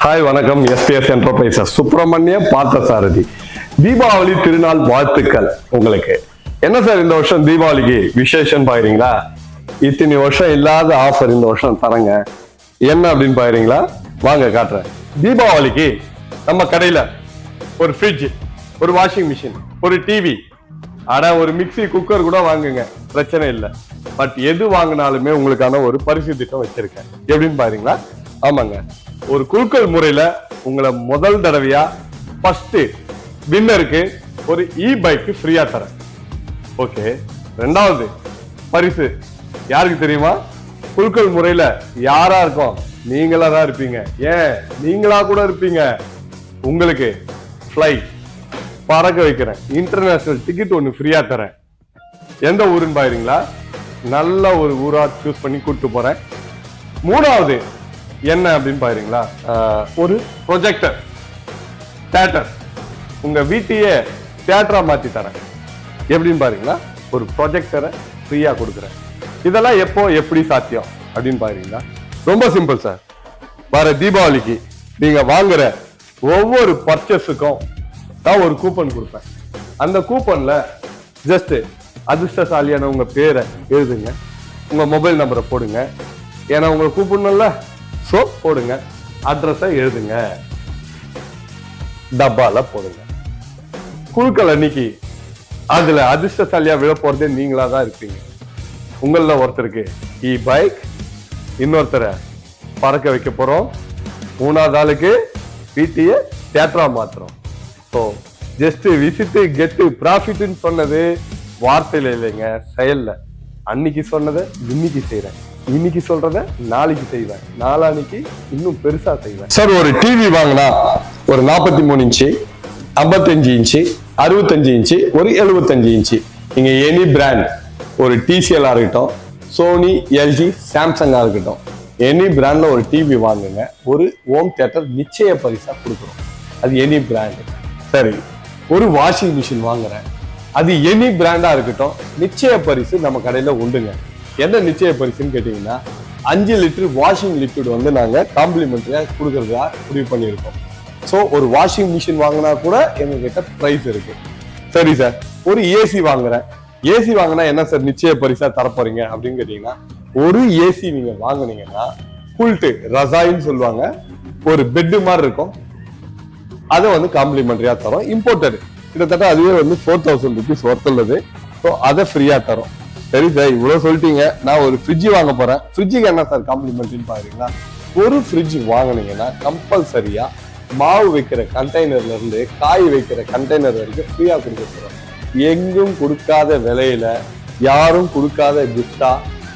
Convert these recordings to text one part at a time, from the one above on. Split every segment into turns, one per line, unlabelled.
Hi வணக்கம் SBS enterprises Subramaniya Parthasarathy. Deepavali திருநாள் வாழ்த்துக்கள் உங்களுக்கு. என்ன சார் இந்த வருஷம் தீபாவளிக்கு விசேஷம் பாக்குறீங்களா? இத்தனை வருஷம் இல்லாத ஆஃபர் இந்த வருஷம் தரங்க. என்ன அப்படின்னு பாக்குறீங்களா? வாங்க காட்டுறேன். தீபாவளிக்கு நம்ம கடையில ஒரு ஃப்ரிட்ஜ், ஒரு வாஷிங் மிஷின், ஒரு டிவி, ஒரு மிக்சி, குக்கர் கூட வாங்குங்க, பிரச்சனை இல்லை. பட் எது வாங்கினாலுமே உங்களுக்கான ஒரு பரிசு திட்டம் வச்சிருக்கேன். எப்படின்னு பாருங்களா? ஆமாங்க, ஒரு குலுக்கல் முறையில உங்களை முதல் தடவையா ஃபர்ஸ்ட் வின்னருக்கு ஒரு பைக் ஃப்ரீயா தரேன். ஓகே, ரெண்டாவது பரிசு யாருக்கு தெரியுமா? குலுக்கல் முறையில யாரா இருக்கும்? நீங்களா தான் இருப்பீங்க. ஏன் நீங்களா கூட இருப்பீங்க. உங்களுக்கு ஃபிளைட் பறக்க வைக்கிறேன், இன்டர்நேஷனல் டிக்கெட் ஒன்று ஃப்ரீயா தரேன். எந்த ஊருன்னு பாருங்களா? நல்ல ஒரு ஊரா சூஸ் பண்ணி கூப்பிட்டு போறேன். மூணாவது என்ன அப்படின்னு பாருங்களா? ஒரு ப்ரொஜெக்டர் தியேட்டர், உங்க வீட்டையே தியேட்டரா மாத்தி தரேன். எப்படின்னு பாருங்களா? ஒரு ப்ரொஜெக்டரை ஃப்ரீயா கொடுக்குறேன். இதெல்லாம் எப்போ எப்படி சாத்தியம் அப்படின்னு பாருங்களா? ரொம்ப சிம்பிள் சார். வர தீபாவளிக்கு நீங்க வாங்குற ஒவ்வொரு பர்ச்சேஸுக்கும் தான் ஒரு கூப்பன் கொடுப்பேன். அந்த கூப்பன்ல ஜஸ்ட் அதிர்ஷ்டசாலியான உங்க பேரை எழுதுங்க, உங்க மொபைல் நம்பரை போடுங்க. ஏன்னா உங்களை கூப்பிடணும்ல, சோ போடுங்க, அட்ரஸை எழுதுங்க, டப்பால போடுங்க. குழுக்கள் அன்னைக்கு அதுல அதிர்ஷ்டசாலியா விழ போறதே நீங்களா தான் இருப்பீங்க. உங்கள ஒருத்தருக்கு பைக், இன்னொருத்தரை பறக்க வைக்க போறோம், மூணாவது ஆளுக்கு வீட்டையே தியேட்டரா மாத்துறோம். ஸோ ஜஸ்ட் விசிட் கெட் ப்ராஃபிட்னு சொன்னது வார்த்தையில இல்லைங்க, செயல்ல. அன்னைக்கு சொன்னதை இன்னைக்கு செய்யறேன், இன்னைக்கு சொல்றத நாளைக்கு செய்வேன், நாளானிக்கு இன்னும் பெருசா செய்வேன். சார், ஒரு டிவி வாங்கினா ஒரு 43 இன்ச்சு, 55 இன்ச்சு, 65 இன்ச்சு, ஒரு 75 இன்ச்சு, நீங்க எனி பிராண்ட், ஒரு டிசிஎல் இருக்கட்டும், சோனி, எல்ஜி, சாம்சங்கா இருக்கட்டும், எனி பிராண்ட்ல ஒரு டிவி வாங்குங்க. ஒரு ஹோம் தியேட்டர் நிச்சய பரிசா கொடுக்குறோம். அது எனி பிராண்ட். சரி, ஒரு வாஷிங் மிஷின் வாங்குறேன், அது எனி பிராண்டா இருக்கட்டும், நிச்சய பரிசு நம்ம கடையில உண்டுங்க. என்ன நிச்சய பரிசுன்னு கேட்டீங்கன்னா 5 லிட்டர் வாஷிங் லிக்விட் வந்து நாங்க காம்ப்ளிமெண்டரியா கொடுக்கறதா முடிவு பண்ணியிருக்கோம். ஸோ ஒரு வாஷிங் மிஷின் வாங்கினா கூட எங்க கிட்ட பிரைஸ் இருக்கு. சரி சார், ஒரு ஏசி வாங்குறேன், ஏசி வாங்கினா என்ன சார் நிச்சய பரிசா தரப்போறீங்க அப்படின்னு கேட்டீங்கன்னா, ஒரு ஏசி நீங்க வாங்குனீங்கன்னா புல்ட்டு ரசாயின்னு சொல்லுவாங்க, ஒரு பெட்டு மாதிரி இருக்கும், அதை வந்து காம்ப்ளிமெண்டரியா தரோம். இம்போர்ட்டட் கிட்டத்தட்ட அதுவே வந்து 4000 ருபீஸ் ஒர்த்துள்ளது. ஸோ அதை ஃப்ரீயா தரோம். சரி சார், இவ்வளவு சொல்லிட்டீங்க, நான் ஒரு ஃப்ரிட்ஜ் வாங்க போறேன், ஃப்ரிட்ஜுக்கு என்ன சார் காம்ப்ளிமெண்ட்ரின்னு பாருங்களா? ஒரு ஃப்ரிட்ஜ் வாங்கினீங்கன்னா கம்பல்சரியா மாவு வைக்கிற கண்டெய்னர்ல இருந்து காய் வைக்கிற கண்டெய்னர் வரைக்கும் ஃப்ரீயா கொடுக்க போறோம். எங்கும் கொடுக்காத விலையில, யாரும் கொடுக்காத கிஃப்டா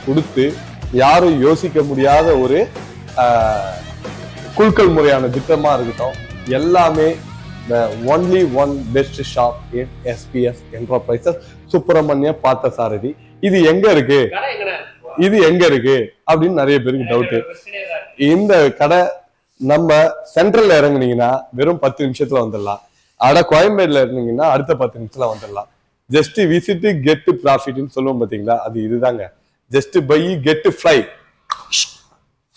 கொடுத்து, யாரும் யோசிக்க முடியாத ஒரு குலுக்கல் முறையான திட்டமா இருக்கட்டும். எல்லாமே the only one best shop in SPS Enterprises Subramaniya Parthasarathy. இது எங்க இருக்கு, இது எங்க இருக்கு அப்படின்னு நிறைய பேருக்கு டவுட். இந்த கடை நம்ம சென்ட்ரல்ல இறங்குனீங்கன்னா வெறும் 10 நிமிஷத்துல வந்துடலாம். கோயம்பேடுல இருந்தீங்கன்னா அடுத்த 10 நிமிஷத்துல வந்துடலாம். ஜஸ்ட் விசிட் கெட் ப்ராஃபிட்னு சொல்லுவோம் பாத்தீங்களா? அது இதுதாங்க. Just by get fly.